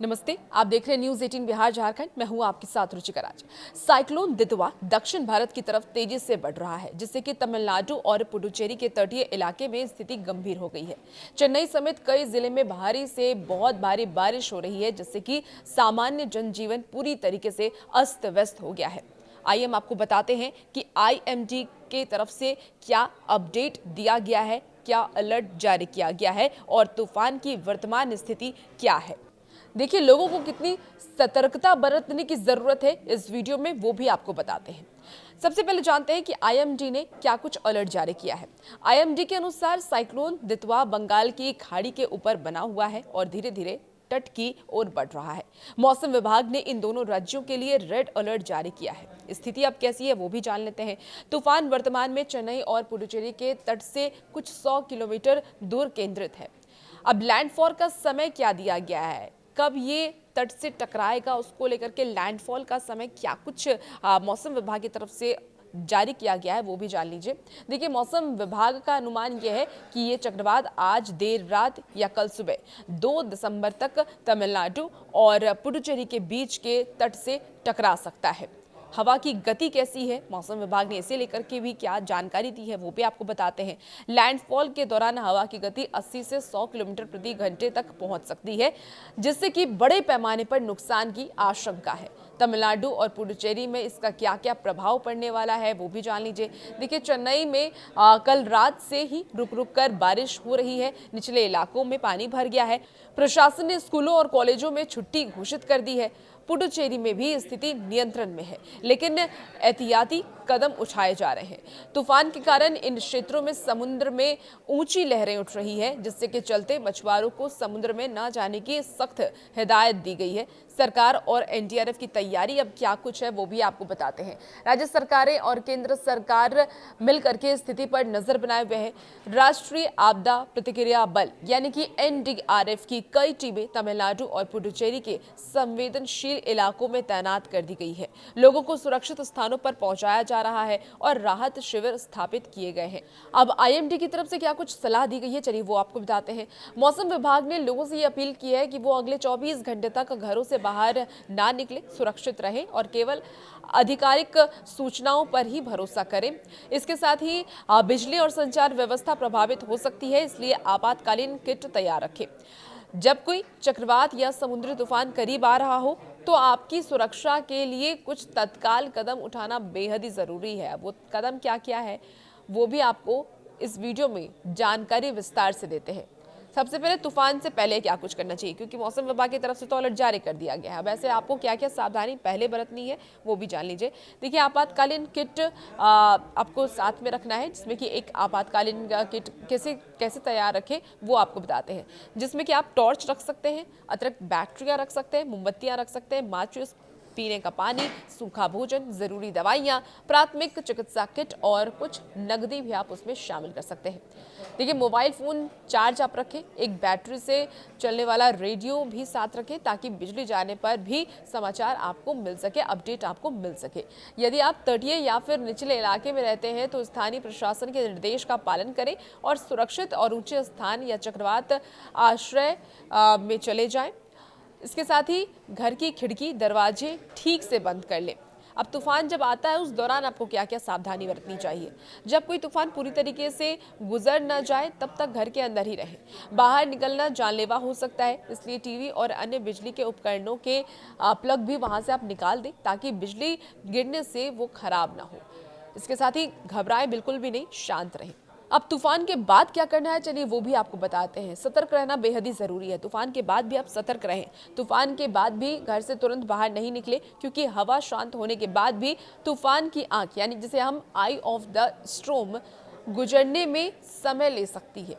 नमस्ते, आप देख रहे हैं न्यूज 18 बिहार झारखंड। मैं हूं आपके साथ रुचिका राज। साइक्लोन दितवा दक्षिण भारत की तरफ तेजी से बढ़ रहा है, जिससे कि तमिलनाडु और पुडुचेरी के तटीय इलाके में स्थिति गंभीर हो गई है। चेन्नई समेत कई जिले में भारी से बहुत भारी बारिश हो रही है, जिससे कि सामान्य जनजीवन पूरी तरीके से अस्त व्यस्त हो गया है। आइए हम आपको बताते हैं कि IMD के तरफ से क्या अपडेट दिया गया है, क्या अलर्ट जारी किया गया है और तूफान की वर्तमान स्थिति क्या है। देखिए, लोगों को कितनी सतर्कता बरतने की जरूरत है, इस वीडियो में वो भी आपको बताते हैं। सबसे पहले जानते हैं कि IMD ने क्या कुछ अलर्ट जारी किया है। IMD के अनुसार साइक्लोन दितवा बंगाल की खाड़ी के ऊपर बना हुआ है और धीरे धीरे तट की ओर बढ़ रहा है। मौसम विभाग ने इन दोनों राज्यों के लिए रेड अलर्ट जारी किया है। स्थिति अब कैसी है वो भी जान लेते हैं। तूफान वर्तमान में चेन्नई और पुडुचेरी के तट से कुछ 100 किलोमीटर दूर केंद्रित है। अब लैंडफॉल का समय क्या दिया गया है, कब ये तट से टकराएगा, उसको लेकर के लैंडफॉल का समय क्या कुछ मौसम विभाग की तरफ से जारी किया गया है वो भी जान लीजिए। देखिए, मौसम विभाग का अनुमान यह है कि ये चक्रवात आज देर रात या कल सुबह 2 दिसंबर तक तमिलनाडु और पुडुचेरी के बीच के तट से टकरा सकता है। हवा की गति कैसी है, मौसम विभाग ने इसे लेकर के भी क्या जानकारी दी है वो भी आपको बताते हैं। लैंडफॉल के दौरान हवा की गति 80 से 100 किलोमीटर प्रति घंटे तक पहुंच सकती है, जिससे कि बड़े पैमाने पर नुकसान की आशंका है। तमिलनाडु और पुडुचेरी में इसका क्या क्या प्रभाव पड़ने वाला है वो भी जान लीजिए। देखिए, चेन्नई में कल रात से ही रुक रुक कर बारिश हो रही है, निचले इलाकों में पानी भर गया है। प्रशासन ने स्कूलों और कॉलेजों में छुट्टी घोषित कर दी है। पुडुचेरी में भी स्थिति नियंत्रण में है, लेकिन एहतियाती कदम उठाए जा रहे हैं। तूफान के कारण इन क्षेत्रों में समुद्र में ऊंची लहरें उठ रही है, जिससे के चलते मछुआरों को समुद्र में न जाने की सख्त हिदायत दी गई है। सरकार और NDRF की तैयारी अब क्या कुछ है वो भी आपको बताते हैं। राज्य सरकारें और केंद्र सरकार मिलकर के स्थिति पर नजर बनाए हुए हैं। राष्ट्रीय आपदा प्रतिक्रिया बल यानी कि NDRF की कई टीमें तमिलनाडु और पुडुचेरी के संवेदनशील इलाकों में तैनात कर दी गई है। लोगों को सुरक्षित स्थानों पर पहुंचाया जा रहा है और राहत शिविर स्थापित किए गए हैं। अब IMD की तरफ से क्या कुछ सलाह दी गई है, चलिए वो आपको बताते हैं। मौसम विभाग ने लोगों से ये अपील की है कि वो अगले 24 घंटे तक घरों से बाहर ना निकले, सुरक्षित रहें और केवल आधिकारिक सूचनाओं पर ही भरोसा करें। इसके साथ ही बिजली और संचार व्यवस्था प्रभावित हो सकती है, इसलिए आपातकालीन किट तैयार रखें। जब कोई चक्रवात या समुद्री तूफान करीब आ रहा हो तो आपकी सुरक्षा के लिए कुछ तत्काल कदम उठाना बेहद ही जरूरी है। वो कदम क्या क्या है वो भी आपको इस वीडियो में जानकारी विस्तार से देते हैं। सबसे पहले तूफान से पहले क्या कुछ करना चाहिए, क्योंकि मौसम विभाग की तरफ से तो अलर्ट जारी कर दिया गया है। वैसे आपको क्या क्या सावधानी पहले बरतनी है वो भी जान लीजिए। देखिए, आपातकालीन किट आपको साथ में रखना है, जिसमें कि एक आपातकालीन किट कैसे कैसे तैयार रखें वो आपको बताते हैं। जिसमें कि आप टॉर्च रख सकते हैं, अतिरिक्त बैटरियाँ रख सकते हैं, मोमबत्तियाँ रख सकते हैं, माचिस, पीने का पानी, सूखा भोजन, जरूरी दवाइयां, प्राथमिक चिकित्सा किट और कुछ नकदी भी आप उसमें शामिल कर सकते हैं। देखिए, मोबाइल फोन चार्ज आप रखें, एक बैटरी से चलने वाला रेडियो भी साथ रखें ताकि बिजली जाने पर भी समाचार आपको मिल सके, अपडेट आपको मिल सके। यदि आप तटीय या फिर निचले इलाके में रहते हैं तो स्थानीय प्रशासन के निर्देश का पालन करें और सुरक्षित और ऊंचे स्थान या चक्रवात आश्रय में चले जाएं। इसके साथ ही घर की खिड़की दरवाजे ठीक से बंद कर लें। अब तूफान जब आता है उस दौरान आपको क्या क्या सावधानी बरतनी चाहिए। जब कोई तूफान पूरी तरीके से गुजर न जाए तब तक घर के अंदर ही रहें। बाहर निकलना जानलेवा हो सकता है, इसलिए टीवी और अन्य बिजली के उपकरणों के प्लग भी वहां से आप निकाल दें ताकि बिजली गिरने से वो खराब ना हो। इसके साथ ही घबराएं बिल्कुल भी नहीं, शांत रहें। अब तूफान के बाद क्या करना है, चलिए वो भी आपको बताते हैं। सतर्क रहना बेहद ही जरूरी है। तूफान के बाद भी आप सतर्क रहें। तूफान के बाद भी घर से तुरंत बाहर नहीं निकले, क्योंकि हवा शांत होने के बाद भी तूफान की आंख यानी जिसे हम आई ऑफ द स्टॉर्म गुजरने में समय ले सकती है।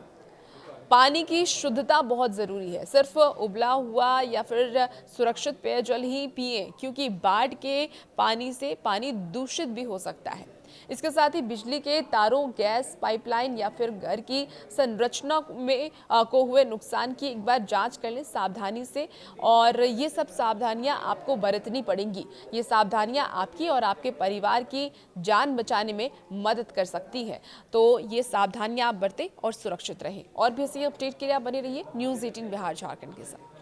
पानी की शुद्धता बहुत जरूरी है। सिर्फ उबला हुआ या फिर सुरक्षित पेयजल ही पिएं, क्योंकि बाढ़ के पानी से पानी दूषित भी हो सकता है। इसके साथ ही बिजली के तारों, गैस पाइपलाइन या फिर घर की संरचना में को हुए नुकसान की एक बार जांच कर लें सावधानी से, और ये सब सावधानियां आपको बरतनी पड़ेंगी। ये सावधानियां आपकी और आपके परिवार की जान बचाने में मदद कर सकती हैं। तो ये सावधानियां आप बरतें और सुरक्षित रहें। और भी इसी अपडेट के लिए आप बने रहिए न्यूज़ 18 बिहार झारखंड के साथ।